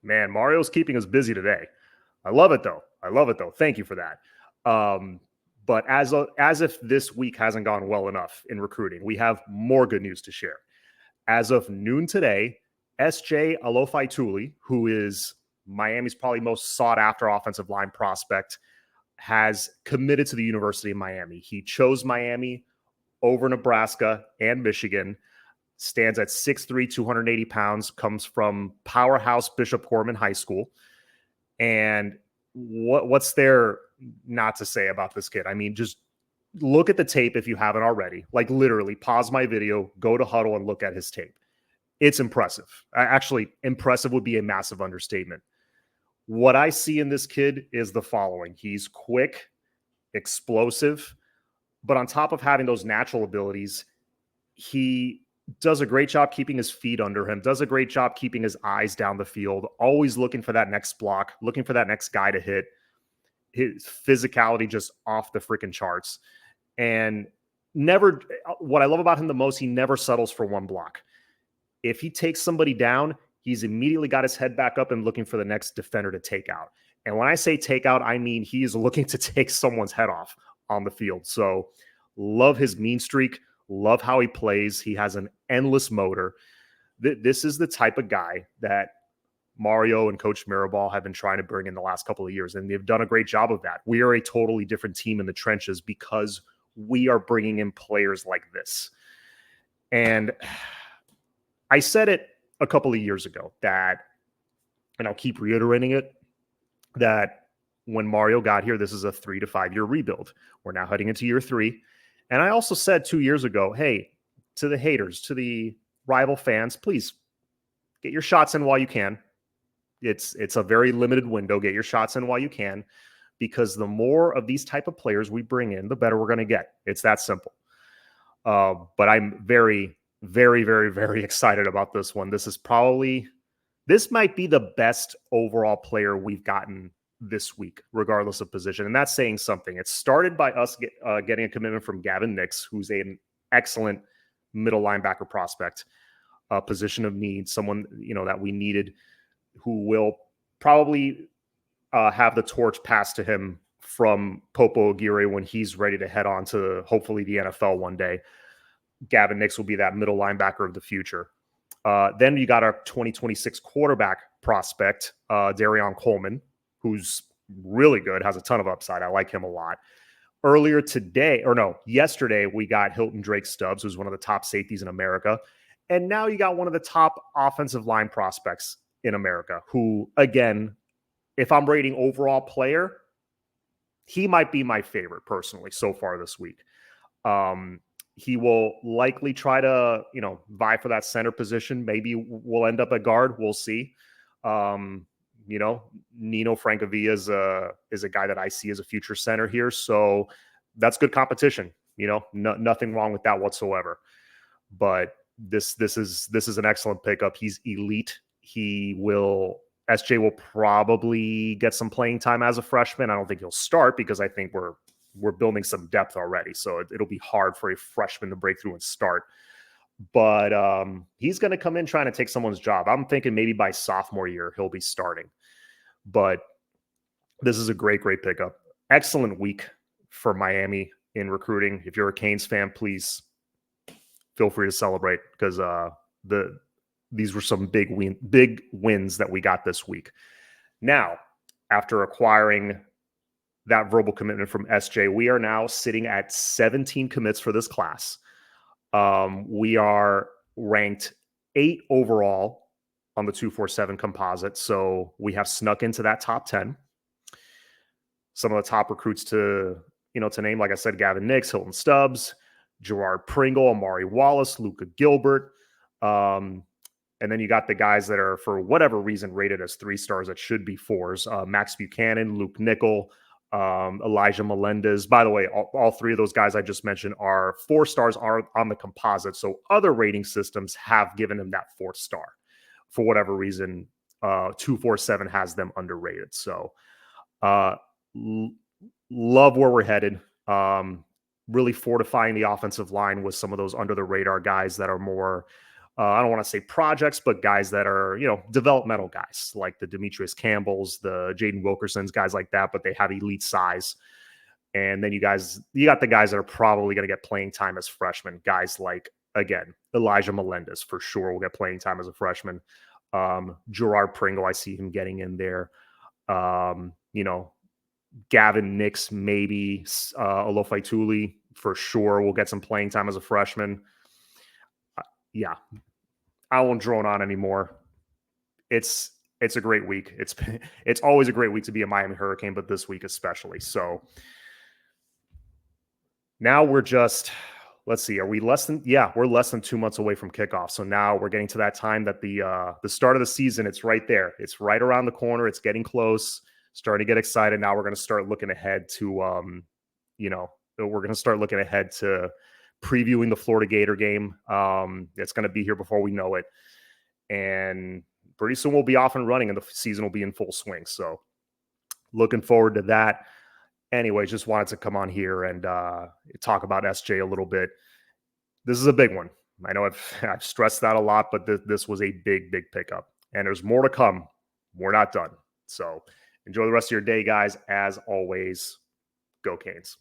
Man, Mario's keeping us busy today. I love it though. Thank you for that. But as if this week hasn't gone well enough in recruiting, we have more good news to share. As of noon today, SJ Alofaituli, who is Miami's probably most sought after offensive line prospect, has committed to the University of Miami. He chose Miami over Nebraska and Michigan, stands at 6'3", 280 pounds, comes from powerhouse Bishop Gorman High School. And what's there not to say about this kid? I mean, just look at the tape if you haven't already. Like literally pause my video, go to Huddle and look at his tape. It's impressive. Actually, impressive would be a massive understatement. What I see in this kid is the following. He's quick, explosive, but on top of having those natural abilities, he does a great job keeping his feet under him, does a great job keeping his eyes down the field, always looking for that next block, looking for that next guy to hit. His physicality just off the freaking charts. And never, what I love about him the most, he never settles for one block. If he takes somebody down, he's immediately got his head back up and looking for the next defender to take out. And when I say take out, I mean he is looking to take someone's head off on the field. So love his mean streak. Love how he plays. He has an endless motor. This is the type of guy that Mario and Coach Mirabal have been trying to bring in the last couple of years, and they've done a great job of that. We are a totally different team in the trenches because we are bringing in players like this. And I said it a couple of years ago that, and I'll keep reiterating it, that when Mario got here, this is a 3 to 5 year rebuild. We're now heading into year 3. And I also said 2 years ago, hey, to the haters, to the rival fans, please get your shots in while you can. It's a very limited window. Get your shots in while you can, because the more of these type of players we bring in, the better we're going to get. It's that simple. But I'm very, very, very, very excited about this one. This might be the best overall player we've gotten this week, regardless of position. And that's saying something. It started by us getting a commitment from Gavin Nix, who's an excellent middle linebacker prospect, position of need, someone, that we needed, who will probably have the torch passed to him from Popo Aguirre when he's ready to head on to hopefully the NFL one day. Gavin Nix will be that middle linebacker of the future. Then you got our 2026 quarterback prospect, Darion Coleman, who's really good, has a ton of upside. I like him a lot. Yesterday, we got Hilton Drake Stubbs, who's one of the top safeties in America. And now you got one of the top offensive line prospects in America, who, again, if I'm rating overall player, he might be my favorite personally so far this week. He will likely try to, vie for that center position. Maybe we'll end up at guard. We'll see. Nino Francavilla is a guy that I see as a future center here. So that's good competition. Nothing wrong with that whatsoever. But this is an excellent pickup. He's elite. SJ will probably get some playing time as a freshman. I don't think he'll start because I think we're building some depth already. So it'll be hard for a freshman to break through and start. But he's going to come in trying to take someone's job. I'm thinking maybe by sophomore year, he'll be starting. But this is a great, great pickup. Excellent week for Miami in recruiting. If you're a Canes fan, please feel free to celebrate, because these were some big wins that we got this week. Now, after acquiring that verbal commitment from SJ, we are now sitting at 17 commits for this class. We are ranked 8 overall on the 247 composite. So we have snuck into that top 10. Some of the top recruits to name, like I said, Gavin Nix, Hilton Stubbs, Gerard Pringle, Amari Wallace, Luca Gilbert. And then you got the guys that are, for whatever reason, rated as 3 stars that should be 4s. Max Buchanan, Luke Nickel, Elijah Melendez. By the way, all 3 of those guys I just mentioned are 4 stars are on the composite. So other rating systems have given them that 4th star. For whatever reason, 247 has them underrated. So love where we're headed. Really fortifying the offensive line with some of those under the radar guys that are more I don't want to say projects, but guys that are, developmental guys like the Demetrius Campbells, the Jaden Wilkersons, guys like that, but they have elite size. And then you got the guys that are probably going to get playing time as freshmen. Guys like, again, Elijah Melendez for sure will get playing time as a freshman. Gerard Pringle, I see him getting in there. Gavin Nix, maybe Alofaituli for sure will get some playing time as a freshman. Yeah, I won't drone on anymore. It's a great week. It's always a great week to be a Miami Hurricane, but this week especially. So now we're just, let's see, are we less than, we're less than 2 months away from kickoff. So now we're getting to that time that the start of the season, it's right there. It's right around the corner. It's getting close, starting to get excited. Now we're going to start looking ahead to, we're going to start looking ahead to previewing the Florida Gator game. It's going to be here before we know it. And pretty soon we'll be off and running and the season will be in full swing. So looking forward to that. Anyway, just wanted to come on here and talk about SJ a little bit. This is a big one. I know I've stressed that a lot, but this was a big, big pickup. And there's more to come. We're not done. So enjoy the rest of your day, guys. As always, go Canes.